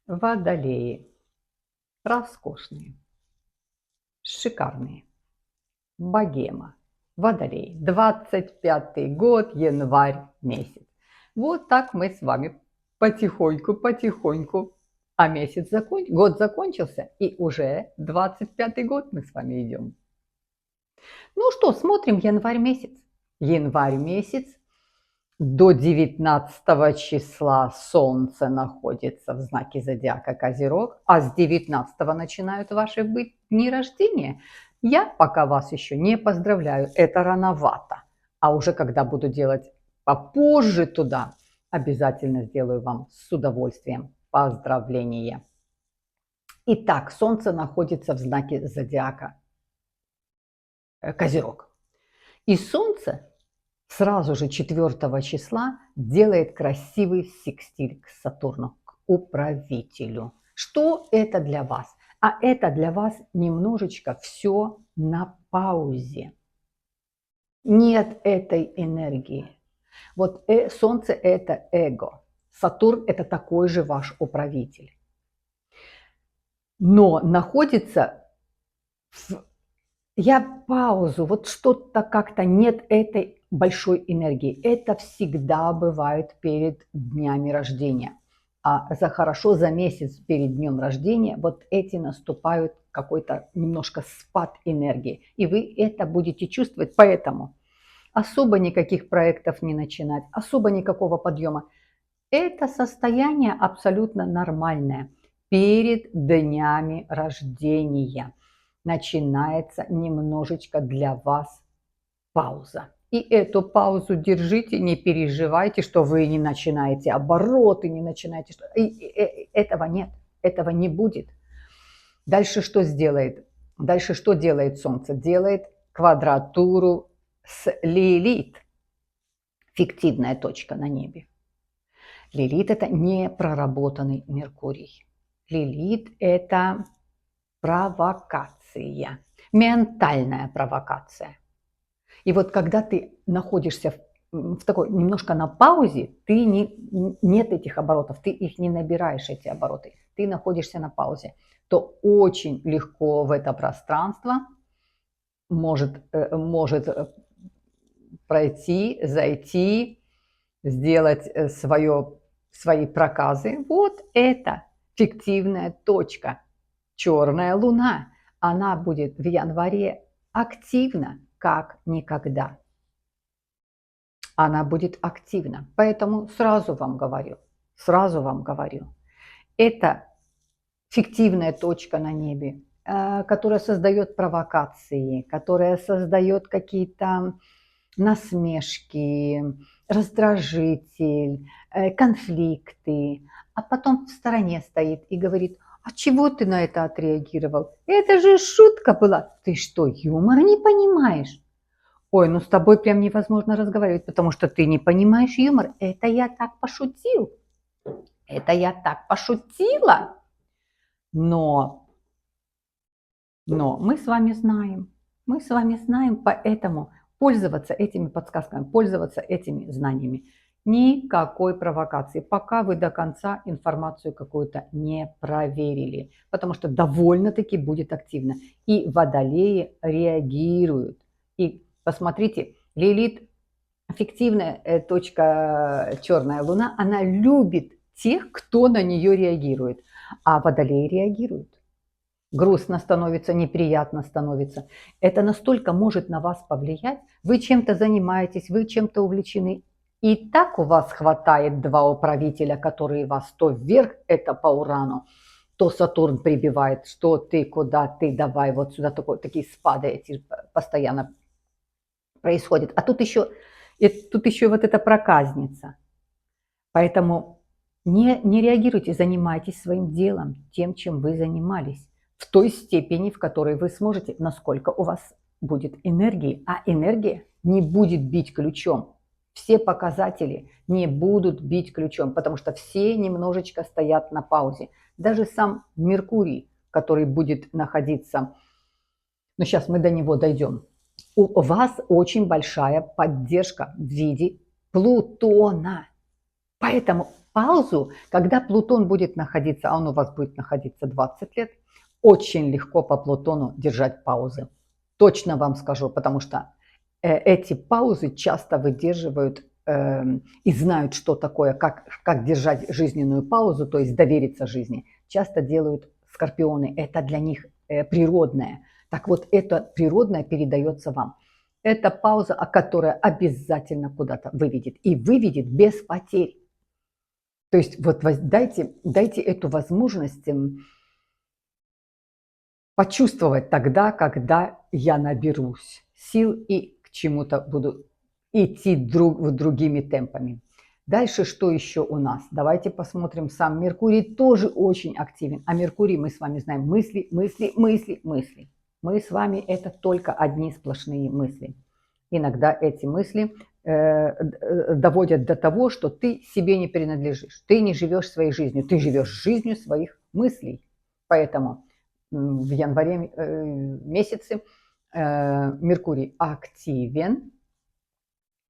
Водолеи. Роскошные, шикарные. Богема. Водолей. 25-й год, январь месяц. Вот так мы с вами потихоньку. А год закончился, и уже 25-й год мы с вами идем. Ну что, смотрим январь месяц. Январь месяц. До 19 числа Солнце находится в знаке зодиака Козерог, а с 19 начинают ваши быть дни рождения. Я пока вас еще не поздравляю, это рановато. А уже когда буду делать попозже туда, обязательно сделаю вам с удовольствием поздравления. Итак, Солнце находится в знаке зодиака Козерог. И Солнце сразу же 4 числа делает красивый секстиль к Сатурну, к управителю. Что это для вас? А это для вас немножечко все на паузе. Нет этой энергии. Вот Солнце – это эго. Сатурн – это такой же ваш управитель. Но находится Я паузу, вот что-то как-то нет этой большой энергии. Это всегда бывает перед днями рождения. А за месяц перед днем рождения вот эти наступают какой-то немножко спад энергии. И вы это будете чувствовать, поэтому особо никаких проектов не начинать, особо никакого подъема. Это состояние абсолютно нормальное перед днями рождения. Начинается немножечко для вас пауза. И эту паузу держите, не переживайте, что вы не начинаете обороты, не начинаете... Этого нет, этого не будет. Дальше что сделает? Дальше что делает Солнце? Делает квадратуру с Лилит. Фиктивная точка на небе. Лилит – это непроработанный Меркурий. Лилит – это провокация, ментальная провокация. И вот когда ты находишься в такой немножко на паузе, нет этих оборотов, ты их не набираешь, эти обороты, ты находишься на паузе, то очень легко в это пространство может пройти, зайти, сделать свои проказы. Вот это фиктивная точка. Черная луна, она будет в январе активна, как никогда. Она будет активна. Поэтому сразу вам говорю, это фиктивная точка на небе, которая создает провокации, которая создает какие-то насмешки, раздражитель, конфликты, а потом в стороне стоит и говорит: а чего ты на это отреагировал? Это же шутка была. Ты что, юмор не понимаешь? Ой, ну с тобой прям невозможно разговаривать, потому что ты не понимаешь юмор. Это я так пошутил. Это я так пошутила. Но мы с вами знаем, поэтому пользоваться этими подсказками, пользоваться этими знаниями. Никакой провокации, пока вы до конца информацию какую-то не проверили, потому что довольно-таки будет активно. И водолеи реагируют. И посмотрите, Лилит, фиктивная точка черная луна, она любит тех, кто на нее реагирует. А водолеи реагируют. Грустно становится, неприятно становится. Это настолько может на вас повлиять. Вы чем-то занимаетесь, вы чем-то увлечены. И так у вас хватает два управителя, которые вас то вверх, это по Урану, то Сатурн прибивает, что ты, куда ты, давай вот сюда, такие спады эти постоянно происходят. А тут еще вот эта проказница. Поэтому не реагируйте, занимайтесь своим делом, тем, чем вы занимались, в той степени, в которой вы сможете, насколько у вас будет энергии. А энергия не будет бить ключом. Все показатели не будут бить ключом, потому что все немножечко стоят на паузе. Даже сам Меркурий, который будет находиться, но сейчас мы до него дойдем, у вас очень большая поддержка в виде Плутона. Поэтому паузу, когда Плутон будет находиться, а он у вас будет находиться 20 лет, очень легко по Плутону держать паузы. Точно вам скажу, потому что эти паузы часто выдерживают и знают, что такое, как держать жизненную паузу, то есть довериться жизни. Часто делают скорпионы. Это для них природное. Так вот, это природное передается вам. Это пауза, которая обязательно куда-то выведет. И выведет без потерь. То есть вот дайте эту возможность почувствовать тогда, когда я наберусь сил и к чему-то буду идти другими темпами. Дальше что еще у нас? Давайте посмотрим. Сам Меркурий тоже очень активен. А Меркурий, мы с вами знаем, мысли, мысли, мысли, мысли. Мы с вами это только одни сплошные мысли. Иногда эти мысли доводят до того, что ты себе не принадлежишь. Ты не живешь своей жизнью, ты живешь жизнью своих мыслей. Поэтому в январе месяце Меркурий активен.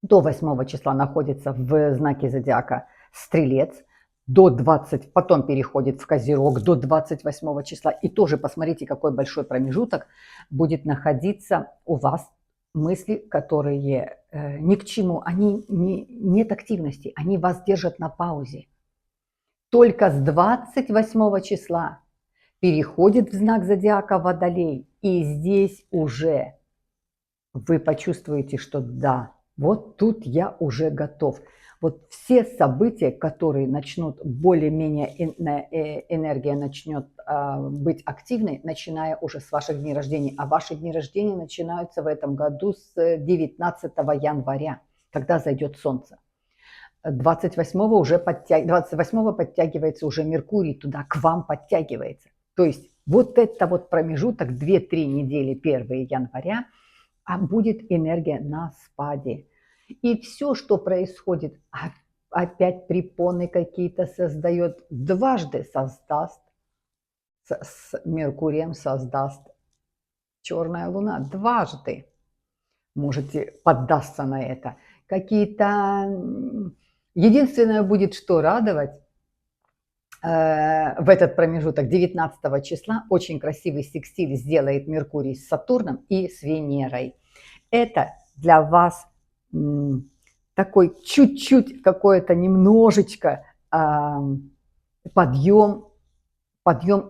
До 8 числа находится в знаке зодиака Стрелец, до 20, потом переходит в Козерог до 28 числа. И тоже посмотрите, какой большой промежуток будет находиться у вас мысли, которые ни к чему, они нет активности, они вас держат на паузе. Только с 28 числа переходит в знак зодиака Водолей, и здесь уже вы почувствуете, что да, вот тут я уже готов. Вот все события, которые начнут более-менее, энергия начнет быть активной, начиная уже с ваших дней рождения. А ваши дни рождения начинаются в этом году с 19 января, когда зайдет Солнце. 28-го уже 28-го подтягивается уже Меркурий туда, к вам подтягивается. То есть вот это вот промежуток 2-3 недели 1 января, а будет энергия на спаде. И все, что происходит, опять препоны какие-то создает, дважды создаст, с Меркурием создаст черная луна, дважды можете поддаться на это. Какие-то... Единственное будет, что радовать, в этот промежуток 19 числа очень красивый секстиль сделает Меркурий с Сатурном и с Венерой. Это для вас такой чуть-чуть, какое-то немножечко подъем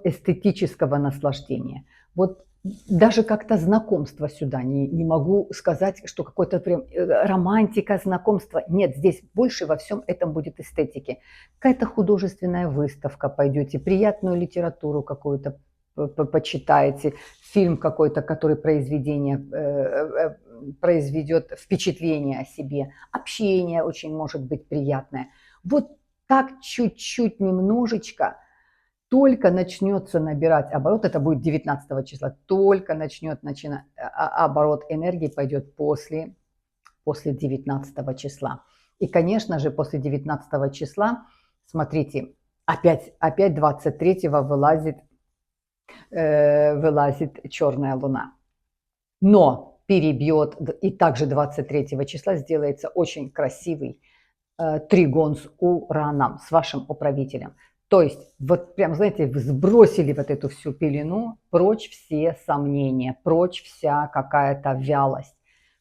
эстетического наслаждения. Вот даже как-то знакомство сюда не могу сказать, что какое-то прям романтика, знакомство. Нет, здесь больше во всем этом будет эстетики. Какая-то художественная выставка пойдете, приятную литературу какую-то почитаете, фильм какой-то, который произведет впечатление о себе, общение очень может быть приятное. Вот так чуть-чуть, немножечко, только начнется набирать оборот, это будет 19 числа, только начнет оборот энергии пойдет после 19 числа. И, конечно же, после 19 числа, смотрите, опять 23-го вылазит черная луна. Но перебьет, и также 23 числа сделается очень красивый тригон с Ураном, с вашим управителем. То есть, вот прям, знаете, вы сбросили вот эту всю пелену, прочь все сомнения, прочь вся какая-то вялость.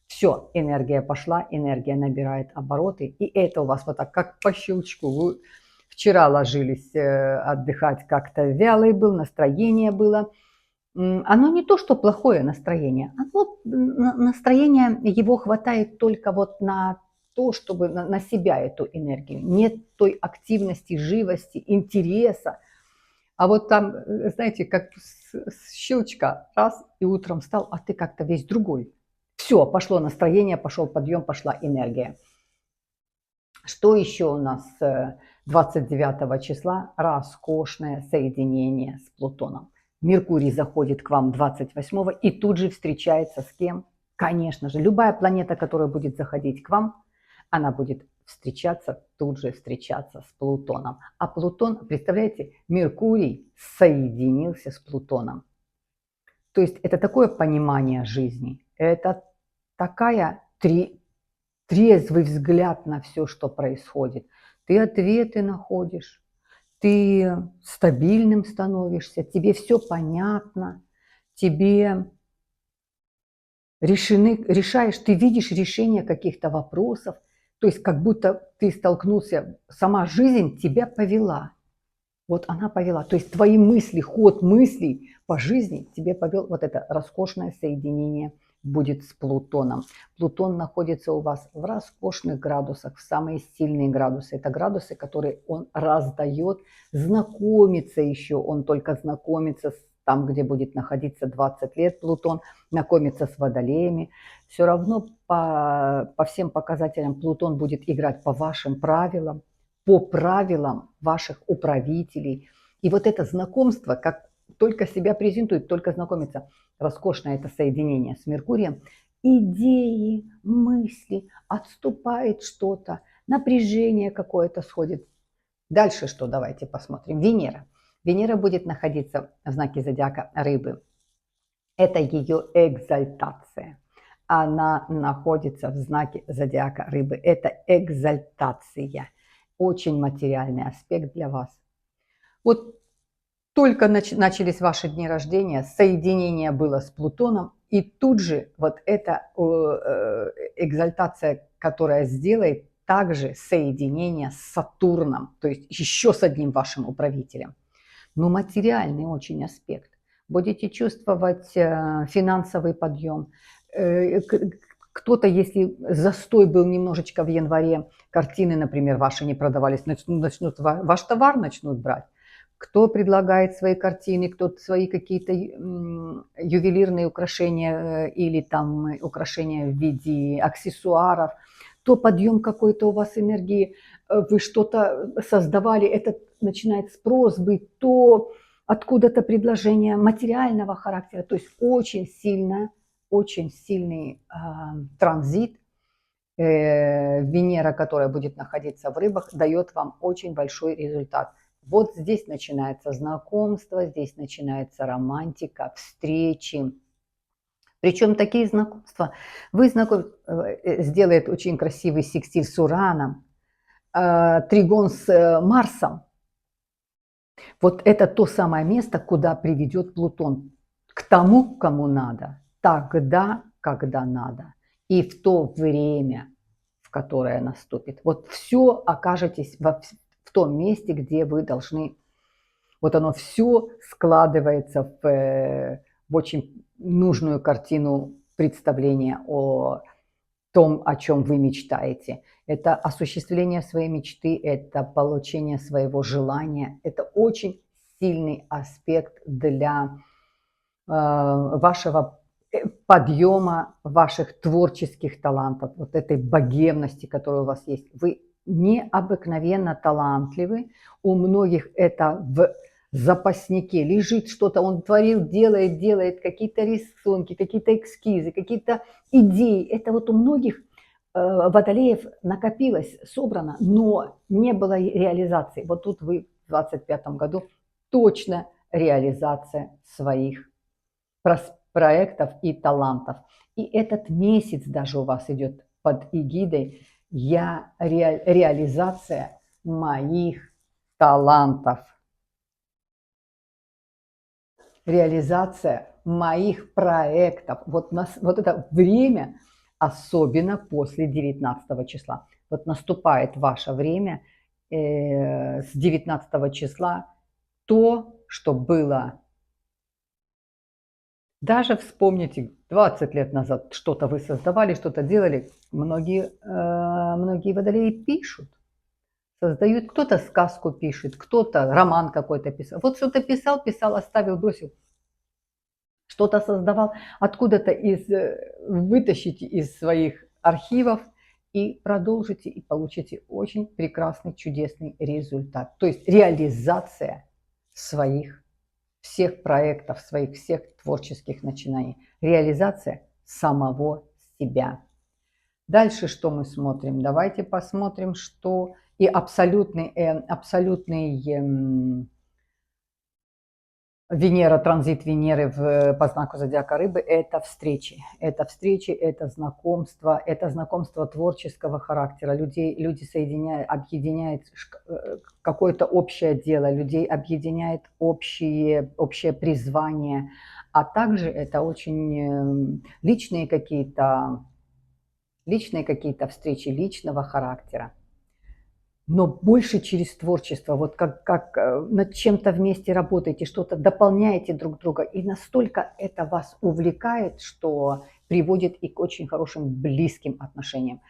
Все, энергия пошла, энергия набирает обороты, и это у вас вот так, как по щелчку. Вы вчера ложились отдыхать, как-то вялый был, настроение было. Оно не то, что плохое настроение, настроение его хватает только вот на то, чтобы на себя эту энергию. Нет той активности, живости, интереса. А вот там, знаете, как с щелчка, раз, и утром встал, а ты как-то весь другой. Все, пошло настроение, пошел подъем, пошла энергия. Что еще у нас 29 числа? Роскошное соединение с Плутоном. Меркурий заходит к вам 28-го и тут же встречается с кем? Конечно же, любая планета, которая будет заходить к вам, она будет тут же встречаться с Плутоном. А Плутон, представляете, Меркурий соединился с Плутоном. То есть это такое понимание жизни, это такая трезвый взгляд на все, что происходит. ты ответы находишь, ты стабильным становишься, тебе все понятно, тебе решаешь, ты видишь решение каких-то вопросов, то есть как будто ты столкнулся, сама жизнь тебя повела. Вот она повела. То есть твои мысли, ход мыслей по жизни тебе повел вот это роскошное соединение будет с Плутоном. Плутон находится у вас в роскошных градусах, в самые сильные градусы. Это градусы, которые он раздает, знакомиться еще, он только знакомится там, где будет находиться 20 лет Плутон, знакомиться с водолеями. Все равно по всем показателям Плутон будет играть по вашим правилам, по правилам ваших управителей. И вот это знакомство, как только себя презентует, только знакомиться, роскошное это соединение с Меркурием, идеи, мысли, отступает что-то, напряжение какое-то сходит. Дальше что? Давайте посмотрим. Венера. Венера будет находиться в знаке зодиака Рыбы. Это ее экзальтация. Она находится в знаке зодиака Рыбы. Это экзальтация. Очень материальный аспект для вас. Вот только начались ваши дни рождения, соединение было с Плутоном, и тут же вот эта экзальтация, которая сделает также соединение с Сатурном, то есть еще с одним вашим управителем. Но материальный очень аспект. Будете чувствовать финансовый подъем. Кто-то, если застой был немножечко в январе, картины, например, ваши не продавались, начнут ваш товар начнут брать. Кто предлагает свои картины, кто свои какие-то ювелирные украшения или там украшения в виде аксессуаров, то подъем какой-то у вас энергии, вы что-то создавали, это начинает спрос быть, то откуда-то предложение материального характера, то есть очень сильный транзит. Венера, которая будет находиться в рыбах, дает вам очень большой результат. Вот здесь начинается знакомство, здесь начинается романтика, встречи. Причем такие знакомства сделает очень красивый секстиль с Ураном, тригон с Марсом. Вот это то самое место, куда приведет Плутон. К тому, кому надо, тогда, когда надо. И в то время, в которое наступит. Вот все окажетесь в том месте, где вы должны. Вот оно все складывается в очень нужную картину представления о том, о чем вы мечтаете. Это осуществление своей мечты, это получение своего желания. Это очень сильный аспект для вашего подъема ваших творческих талантов, вот этой богемности, которая у вас есть. Вы необыкновенно талантливы. У многих это в запаснике лежит что-то, он творил, делает какие-то рисунки, какие-то эскизы, какие-то идеи. Это вот у многих водолеев накопилось, собрано, но не было реализации. Вот тут вы в 2025 году точно реализация своих проектов и талантов. И этот месяц даже у вас идет под эгидой реализация моих талантов. Реализация моих проектов. Вот это время, особенно после 19 числа. Вот наступает ваше время с 19 числа, то, что было. Даже вспомните, 20 лет назад что-то вы создавали, что-то делали. Многие водолеи пишут, создают. Кто-то сказку пишет, кто-то роман какой-то писал. Вот что-то писал, оставил, бросил. Что-то создавал. Откуда-то вытащите из своих архивов и продолжите, и получите очень прекрасный, чудесный результат. То есть реализация своих всех проектов, своих всех творческих начинаний. Реализация самого себя. Дальше что мы смотрим? Давайте посмотрим, что и абсолютный Венера, транзит Венеры по знаку зодиака Рыбы – это встречи. Это знакомство творческого характера. Люди соединяют, объединяет какое-то общее дело, людей объединяет общее призвание. А также это очень личные какие-то встречи личного характера. Но больше через творчество, вот как над чем-то вместе работаете, что-то дополняете друг друга, и настолько это вас увлекает, что приводит и к очень хорошим близким отношениям.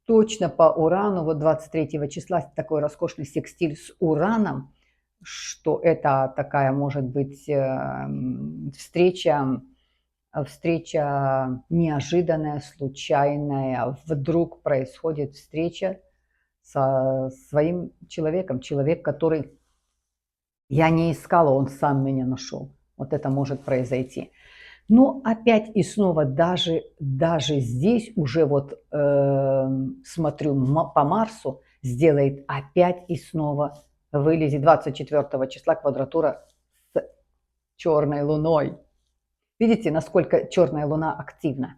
Точно по Урану, вот 23 числа такой роскошный секстиль с Ураном, что это такая может быть встреча неожиданная, случайная, вдруг происходит встреча со своим человеком, человек, который я не искала, он сам меня нашел. Вот это может произойти. Но опять и снова даже здесь уже вот смотрю по Марсу, сделает опять и снова вылезет 24 числа квадратура с черной луной. Видите, насколько черная луна активна?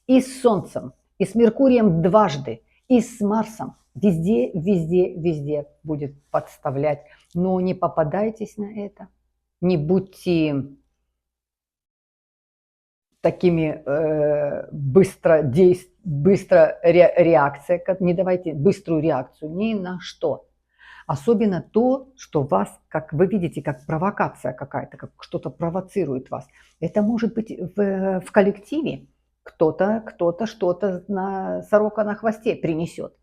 И с Солнцем, и с Меркурием дважды, и с Марсом. Везде, везде, везде будет подставлять. Но не попадайтесь на это. Не будьте такими реакция, не давайте быструю реакцию ни на что. Особенно то, что вас, как вы видите, как провокация какая-то, как что-то провоцирует вас. Это может быть в коллективе. Кто-то что-то сорока на хвосте принесет.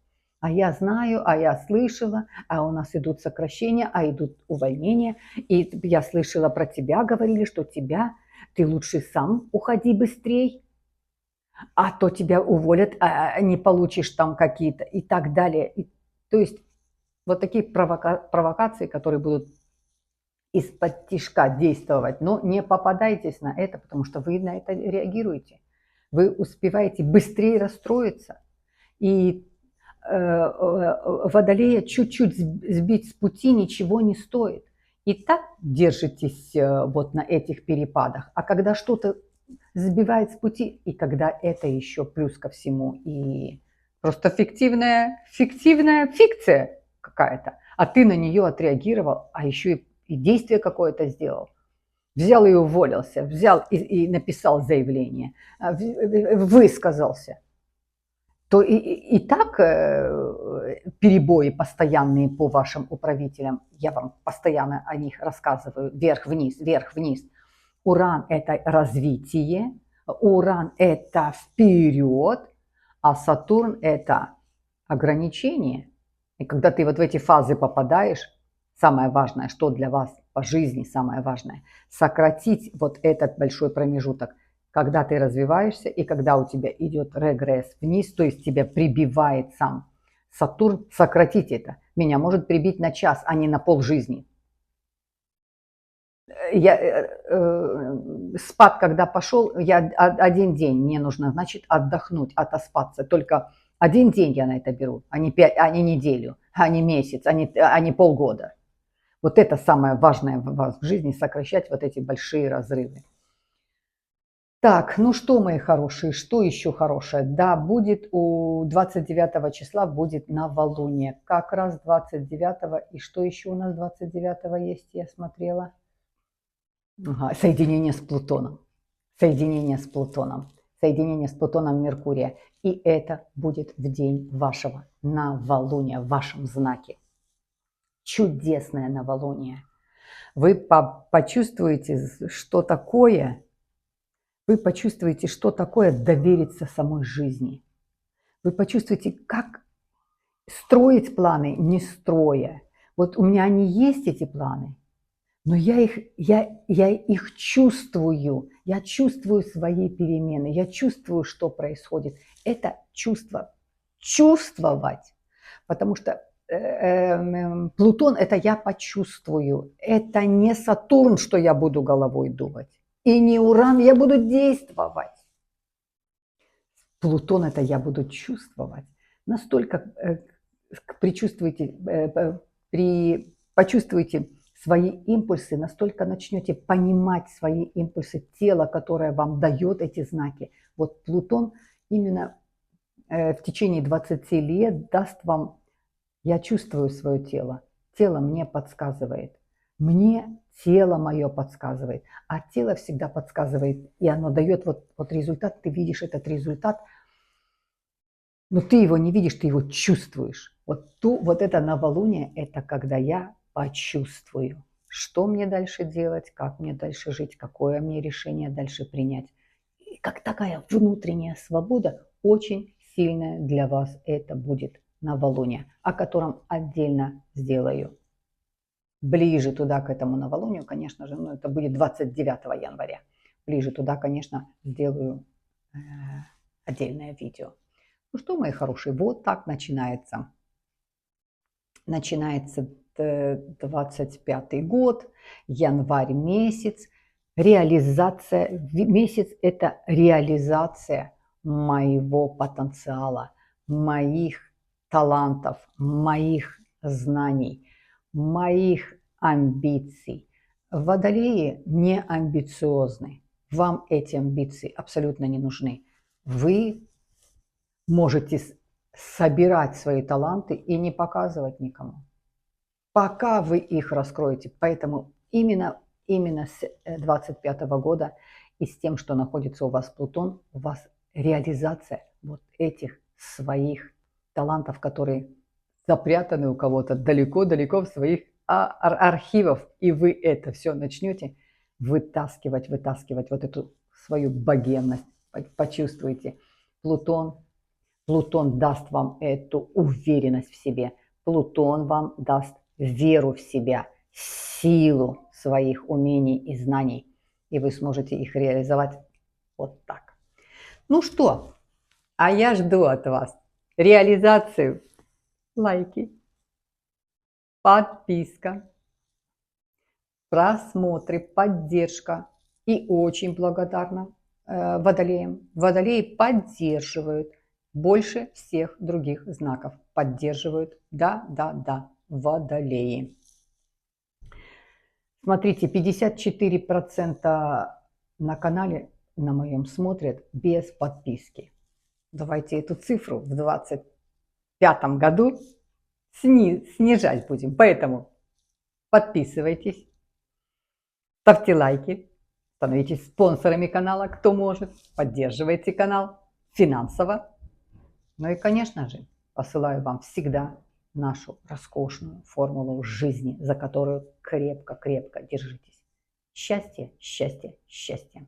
А я знаю, а я слышала, а у нас идут сокращения, а идут увольнения. И я слышала про тебя, говорили, что ты лучше сам уходи быстрей, а то тебя уволят, а не получишь там какие-то и так далее. То есть вот такие провокации, которые будут из-под тишка действовать, но не попадайтесь на это, потому что вы на это реагируете. Вы успеваете быстрее расстроиться. И Водолея чуть-чуть сбить с пути ничего не стоит. И так держитесь вот на этих перепадах. А когда что-то сбивает с пути, и когда это еще плюс ко всему, и просто фиктивная фикция какая-то, а ты на нее отреагировал, а еще и действие какое-то сделал. Взял и уволился, взял и написал заявление, высказался. То и так перебои постоянные по вашим управителям, я вам постоянно о них рассказываю, вверх-вниз, вверх-вниз. Уран – это развитие, Уран – это вперед, а Сатурн – это ограничение. И когда ты вот в эти фазы попадаешь, самое важное, что для вас по жизни самое важное, сократить вот этот большой промежуток, когда ты развиваешься и когда у тебя идет регресс вниз, то есть тебя прибивает сам Сатурн, сократить это. Меня может прибить на час, а не на полжизни. Спад, когда пошел, я один день мне нужно, значит, отдохнуть, отоспаться. Только один день я на это беру, а не неделю, а не месяц, а не полгода. Вот это самое важное в вас в жизни, сокращать вот эти большие разрывы. Так, ну что, мои хорошие, что еще хорошее? Да, будет у 29 числа будет новолуние. Как раз 29-го. И что еще у нас 29-го есть, я смотрела? Ага, соединение с Плутоном. Соединение с Плутоном. Соединение с Плутоном Меркурия. И это будет в день вашего новолуния, в вашем знаке. Чудесное новолуние. Вы почувствуете, что такое... Вы почувствуете, что такое довериться самой жизни. Вы почувствуете, как строить планы, не строя. Вот у меня они есть, эти планы, но я их чувствую. Я чувствую свои перемены, я чувствую, что происходит. Это чувство. Чувствовать. Потому что Плутон – это я почувствую. Это не Сатурн, что я буду головой думать. И не Уран, я буду действовать. Плутон – это я буду чувствовать. Настолько почувствуйте свои импульсы, настолько начнете понимать свои импульсы, тело, которое вам дает эти знаки. Вот Плутон именно в течение 20 лет даст вам, я чувствую свое тело, тело мне подсказывает, мне тело мое подсказывает, а тело всегда подсказывает, и оно дает вот результат, ты видишь этот результат, но ты его не видишь, ты его чувствуешь. Вот это новолуние, это когда я почувствую, что мне дальше делать, как мне дальше жить, какое мне решение дальше принять. И как такая внутренняя свобода, очень сильная для вас это будет новолуние, о котором отдельно сделаю. Ближе туда, к этому новолунию, конечно же, это будет 29 января. Ближе туда, конечно, сделаю отдельное видео. Ну что, мои хорошие, вот так начинается. Начинается 25 год, январь месяц. Реализация, месяц – это реализация моего потенциала, моих талантов, моих знаний, моих амбиций. Водолеи не амбициозны. Вам эти амбиции абсолютно не нужны. Вы можете собирать свои таланты и не показывать никому, пока вы их раскроете. Поэтому именно с 25 года и с тем, что находится у вас Плутон, у вас реализация вот этих своих талантов, которые запрятаны у кого-то далеко-далеко в своих архивах. И вы это все начнете вытаскивать вот эту свою богемность. Почувствуйте. Плутон даст вам эту уверенность в себе. Плутон вам даст веру в себя, силу своих умений и знаний. И вы сможете их реализовать вот так. Ну что, а я жду от вас реализацию. Лайки, подписка, просмотры, поддержка. И очень благодарна водолеям. Водолеи поддерживают больше всех других знаков. Поддерживают. Да, водолеи. Смотрите, 54% на канале на моем смотрят без подписки. Давайте эту цифру в 2025 году снижать будем. Поэтому подписывайтесь, ставьте лайки, становитесь спонсорами канала, кто может, поддерживайте канал финансово. Ну и, конечно же, посылаю вам всегда нашу роскошную формулу жизни, за которую крепко-крепко держитесь. Счастье, счастье, счастье.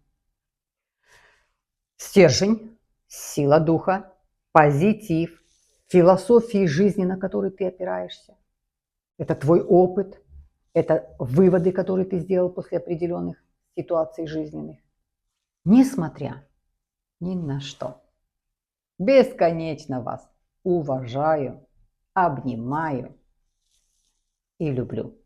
Стержень, сила духа, позитив, философии жизни, на которой ты опираешься. Это твой опыт, это выводы, которые ты сделал после определенных ситуаций жизненных. Несмотря ни на что. Бесконечно вас уважаю, обнимаю и люблю.